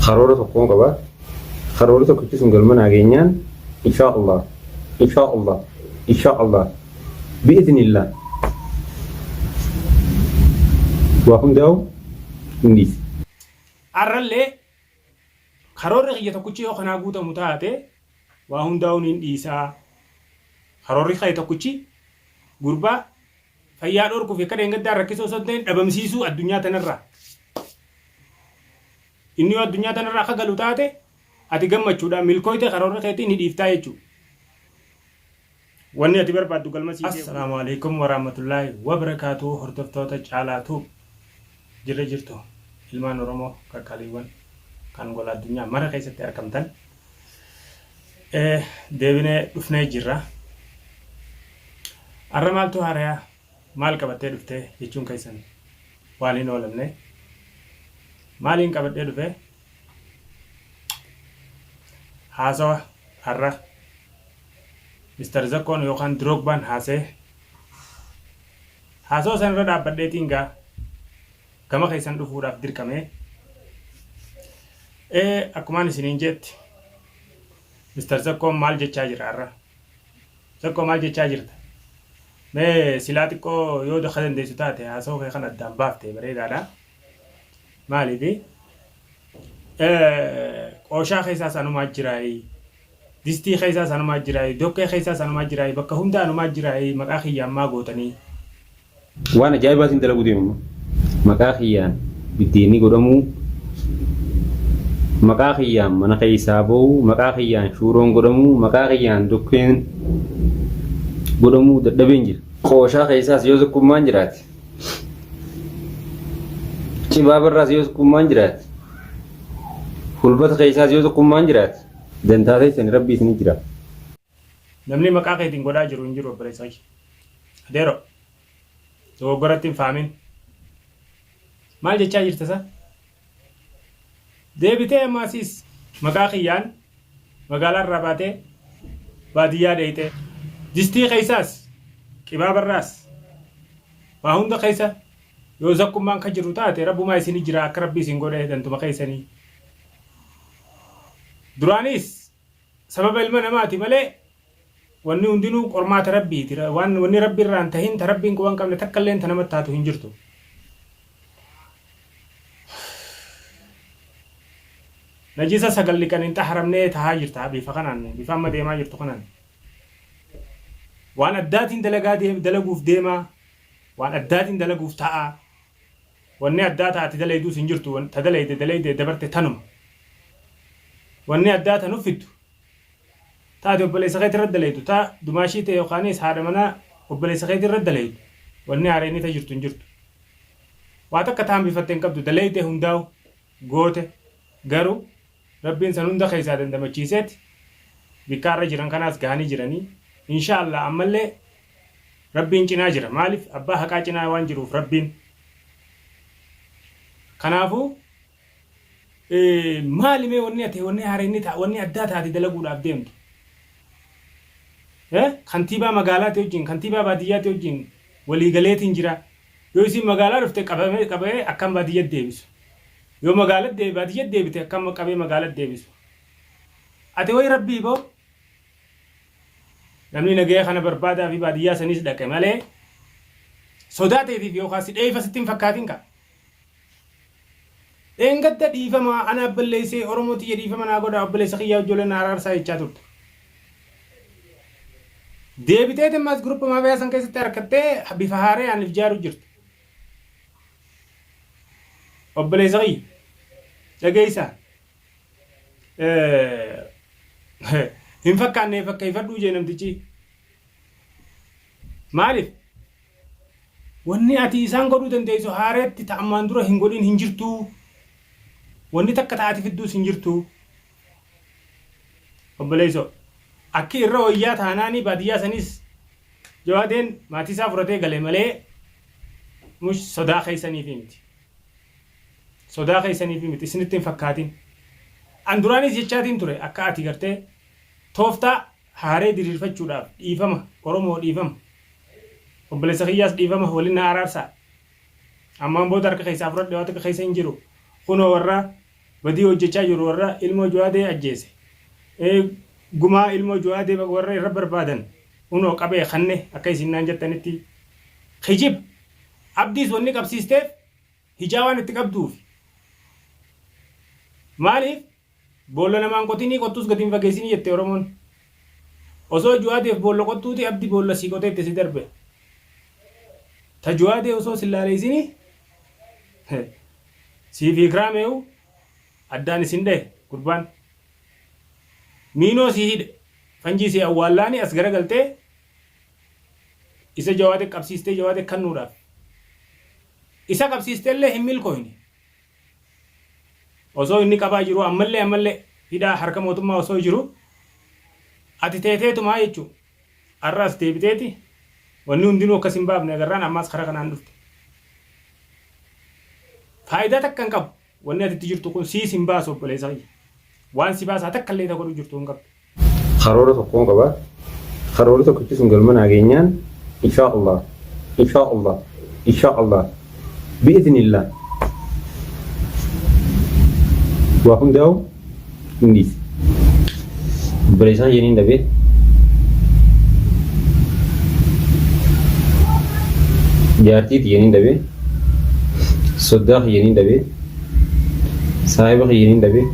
خرورة تكون قبا خرورة كنت سنقول من عجينيان إن شاء الله إن شاء الله إن شاء الله بإذن الله وهم داو نديس arrallee karoorri xiyya tokkichi yoo kanaa guutamu taate waa hundaa'uun hin dhiisaa karoorri xiyya tokkichi gurbaa fayyaa dhorkuuf akka deengaddaa rakkisoo osoo ta'in dhabamsiisuu addunyaa tanarraa inni yoo addunyaa tanarraa akka galu taate ati gammachuudhaan milkooyte karoorri xiyyaatti ni dhiiftaa jechuudha. wanni ati barbaaddu galmasii. Assalaamu alaikum warahmatullahi wabarakatuh hordoftoota caalaatu jirra jirtu. ilmaan Oromoo kakkaliiwwan kan gola addunyaa mara keessatti argamtan deebinee dhufnee jirra. Arra maaltu haarayaa maal qabattee dhuftee jechuun keessan waan hin oolamne maaliin qabadhee dhufe haasawa har'a Mr. Zakkoon yookaan Drogbaan haasee haasawa sanarra dhaabbadheetiin gaa gama keessan dhufuudhaaf dirqame akkumaan isiniin jetti Mr. Zakkoon maal jechaa jira har'a Zakkoo maal jechaa jirta mee silaa xiqqoo yoo dakka dandeessu taate haasawa kee kan addaan baaftee bareedaadha maaliifi qooshaa keessaa sanumaa jiraayi distii keessaa sanumaa jiraayi dokkee keessaa sanumaa jiraayi bakka hunda anumaa jiraayi maqaa kiyyammaa gootanii waan ajaa'ibaatiin dalaguu deemu maqaa kiyyaan biddeenni godhamuu maqaa kiyyaan mana keessaa ba'uu maqaa kiyyaan shuuroon godhamuu maqaa kiyyaan dokkeen godhamuu dadhabeen jira qooshaa keessaas yoo zakkummaan jiraate cibaa barraas yoo zakkummaan jiraate fulbata keessaas yoo zakkummaan jiraate dantaa teessani rabbii isinii jira. namni maqaa keetiin godhaa jiru hin jiru obboleessa adeero dogoggoratti hin faamin maal jechaa jirta sa deebitee ammaasiis maqaa kiyyaan magaalaa irraa baatee baadiyyaa deeyitee distii keessaas qibaa barraas waa hunda keessa yoo zakkummaan ka jiru taate rabbumaa isinii jira akka rabbii isin godhee dantuma keessanii duraanis sababa ilma namaati malee wanni hundinuu qormaata rabbiiti wanni rabbi irraan tahin ta rabbiin quban qabne takka illee ta namatti taatu hin jirtu. najisa sagalli kan hin xaharamnee tahaa jirta bifa kanaan bifa amma deemaa jirtu kanaan waan addaatiin dalaguuf deemaa waan addaatiin dalaguuf ta'a wanni addaa taati dalayduus hin jirtu ta dalayde dabarte tanuma wanni addaa tan uffittu taate obboleessa keetii irra dalaytu taa dumaashii ta'e yookaanis haadha manaa obboleessa keetii irra dalaytu wanni haareenii ta jirtu hin jirtu waa takka taan bifatte hin qabdu dalayte hundaa'u goote garuu rabbiin san hunda keessaa dandamachiiseeti bikkaarra jiran kanaas gahanii jiranii inshaallah ammallee rabbiin cinaa jira maaliif abbaa haqaa cinaa waan jiruuf rabbiin kanaafuu maalimee wanni ate wanni haareenni ta'a wanni addaa taate dalaguudhaaf deemtu kantiibaa magaalaati wajjin kantiibaa baadiyyaati wajjin waliigaleetiin jira yoo isin magaalaa dhufte qabee akkam baadiyyaatti deebisu yoo magaalatti baadiyyaatti deebite akkam qabee magaalatti deebisu ate wayi rabbii boo namni nagaya kana barbaadaa fi baadiyyaa sanis dhaqe malee sodaateetiif yookaan si dheefa sitti hin fakkaatin ka engadda dhiifama ana balleessee oromooti ya dhiifama naa godha obboleessa kiyyaa ijoollee na araarsaa jechaa turte deebitee temmaas gruppa maabayaa san keessatti harkattee bifa haaree aan ijaaru jirtu obboleessa kiyya dhageessaa hin fakkaanne fakkeeffadhuu jee namtichi maaliif wanni ati isaan godhuu dandeessu haareetti ta'ammaan dura hin godhin hin jirtu wanni takka taati fidduus hin jirtu obboleesso akki irra wayyaa taanaanii baadiyyaa sanis jawaadeen maatii isaa furatee galee malee mush sodaa keessaniif miti sodaa keessaniif miti isinitti hin fakkaatin an duraanis jechaatiin ture akka ati gartee tooftaa haaree diriirfachuudhaaf dhiifama oromoo dhiifama obboleessa kiyyaas dhiifama waliin na araarsaa ammaan booda harka keessaa fudhadhe waan takka keessa hin jiru kunoo warra badii hojjechaa jiru warra ilmoo Jawaadee ajjeese gumaa ilmoo Jawaadee warra irra barbaadan unoo qabee kanne akka isin naan jettanitti kijib abdiis wanni qabsiisteef hijaawaan itti qabduuf maaliif boolla namaan qotinii qottuus gadi hin fageessinii jette Oromoon osoo Jawaadeef boolla qottuuti abdi boolla sii qotee itti si darbe ta Jawaadee osoo sillaaleessinii siif ikraameewu addaan isin dhahe gurbaan miinoo sii hidhe fanjii sii awwaallaanii as garagaltee isa Jawaadee qabsiistee Jawaadee kannuudhaaf isa qabsiisteellee hin milkooyne osoo inni qabaa jiru ammallee hidhaa harka mootummaa osoo jiru ati teeteetumaa jechuun arraas deebiteeti wanni hundinuu akkas hin baafne agarraan ammaas karaa kanaan dhufte faayidaa takka hin qabu wanni ati jirtu kun siis hin baasu obboleessa waan si baasaa takka illee ta'uu jirtu hin qabdu. Karoora tokkoon qaba. Karoora tokkichi sun galma nageenyaan insha Allah bi'idhnillah waa hundaa'u indiis obboleessaan jeniin dhabee jaartiiti jeniin dhabee soddaa jeniin dhabee saahiba jeniin dhabee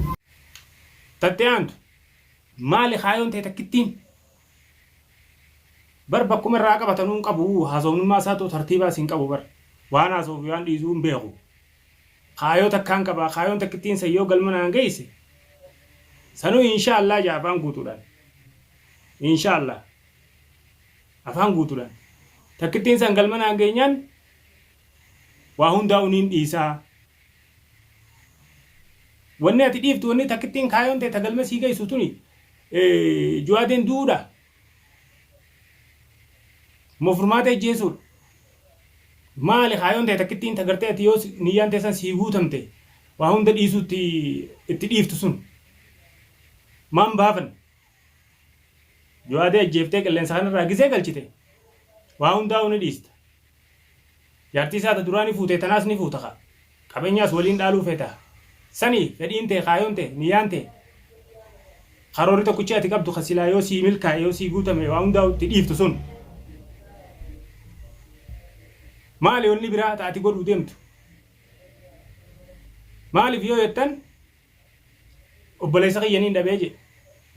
tatteantu maali khaayoon ta'e takkittiin bar bakkuma irraa qabatanuun qabu haasofnummaa isaa ta'u tartiibaa siin qabu bar waan haasoof waan dhiisuu hin beeku khaayoo takkaan qabaa khaayoon takkittiin sayyoo galma naan geesse sanuu inshaallah jaa afaan guutuudhaan inshaallah afaan guutuudhaan takkittiin san galma naan geenyaan waa hundaa uniin dhiisaa wanni ati dhiiftu wanni takkittiin khaayoon ta'e tagalma sii geessu tuni Jawaadeen duudha mofurmaata ejjeesuudha maali khaayoon ta'e takkittiin tagartee ati yoo niyyaan teessan sii guutamte waa hunda dhiisuutti itti dhiiftu sun maan baafan Jawaadee ajjeeftee qilleensa kanarraa gisee galchite waa hundaa uni dhiista jaartii isaata duraanii fuute tanaas ni fuuta qabeenyaas waliin dhaaluu feeta sanii fedhiin ta'e khaayoon ta'e niyyaan ta'e karoorri tokkichi ati qabdu kasilaa yoo sii milkaa'e yoo sii guutame waa hundaa itti dhiiftu sun maali wanni biraa taati godhuu deemtu maaliif yoo jettan obboleessa kiyyaniin dhabee je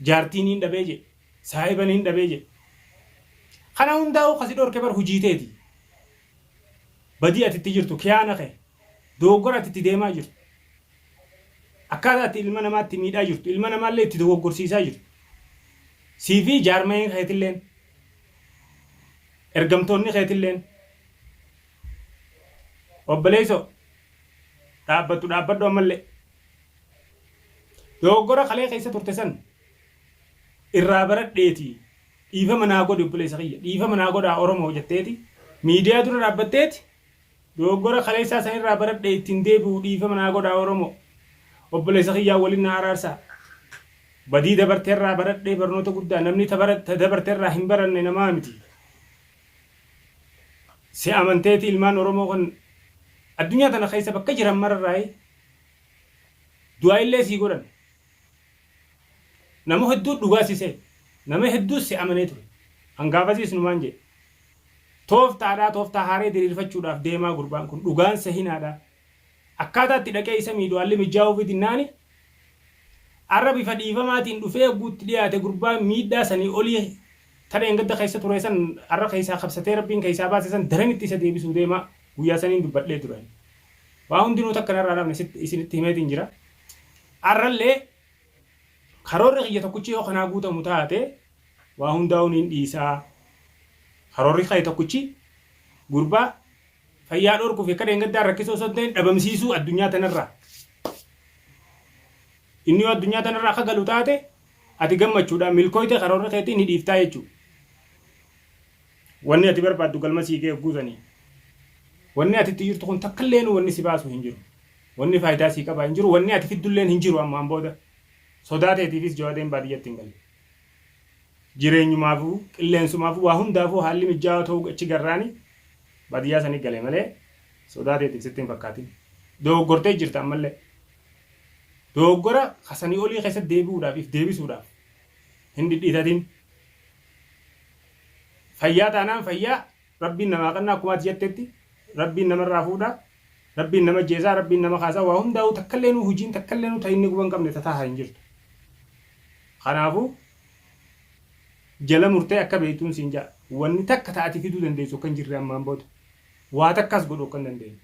jaartiiniin dhabee je saahibaniin dhabee je kana hundaa'u kasi dhorke bar hujiiteeti badii ati itti jirtu kiyaana kee dogoggora ati itti deemaa jirtu akkaataa ati ilma namaatti miidhaa jirtu ilma namaallee itti dogoggorsiisaa jirtu siifi jaarmeen keetilleen ergamtoonni keetilleen obboleesso dhaabbadhu ammallee dogoggora kalee keessa turte san irraa baradheeti dhiifama naa godhi obboleessa kiyya dhiifama naa godhaa Oromoo jetteeti miidiyaa dura dhaabbatteeti dogoggora kaleessaa san irraa baradhee ittiin deebi'u dhiifama naa godhaa Oromoo obboleessa kiyyaa waliin na araarsaa badii dabarteerraa baradhee barnoota guddaa namni dabarteerraa hin baranne namaa miti si amanteeti ilmaan Oromoo kun addunyaa tana keessa bakka jiran mararraa du'aa illee sii godhan nama hedduu dhugaasisee nama hedduu si amanee ture hangaafasiis numaan jedhe tooftaa haaree diriirfachuudhaaf deemaa gurbaan kun dhugaan sahinaadhaa akkaataa itti dhaqee isa miidhaalli mijaa'uu fi dinnaani arra bifa dhiifamaatiin dhufee guutti dhiyaate gurbaan miidhaa sanii olii tadheen gadda keessa ture san arra keessaa qabsatee rabbiin keessaa baase san daranitti isa deebisuu deemaa guyyaa saniin dubbadhee turan waa hundinuu takka narraa dhabne isinitti himeetiin jira arrallee karoorri kiyya tokkichi yoo kanaa guutamu taate waa hundaa'uun hin dhiisaa karoorri kiyya tokkichi gurbaa fayyaa dhorkuuf akka dheengaddaa rakkisoo osoo ta'in dhabamsiisuu addunyaa tanarraa inni yoo addunyaa tanarraa akka galu taate ati gammachuudhaan milkooyte karoorri keetiin ni dhiiftaa jechuudha wanni ati barbaaddu galma sii gee guutanii wanni ati itti jirtu kun takkalleen wanni si baasu hin jiru wanni faayidaa sii qabaa hin jiru wanni ati fiddulleen hin jiru ammaan booda sodaateetiifis Jawaadeen baadiyyatti hin galle jireenyumaafuu qilleensumaafuu waa hundaafuu haalli mijaa'aa ta'uu achi garraani baadiyyaa sanii galee malee sodaateetiif sitti hin fakkaatin dogoggortee jirta ammallee dogoggora kasanii olii keessatti deebi'uudhaaf if deebisuudhaaf hin dhidhiitatin. Fayyaa taanaan fayyaa rabbiin namaa qannaa akkuma ati jettetti rabbiin namarraa fuudha. Rabbiin nama jeesaa, rabbiin nama kaasaa waa hundaa'u takkallee nu hojiin takkallee nu ta'inni guban qabne tataa hin jirtu. Kanaafuu jala murtee akka beektuun siin jaa wanni takka taati fiduu dandeessu kan jirre ammaan booda waa takkas godhuu kan dandeenyu.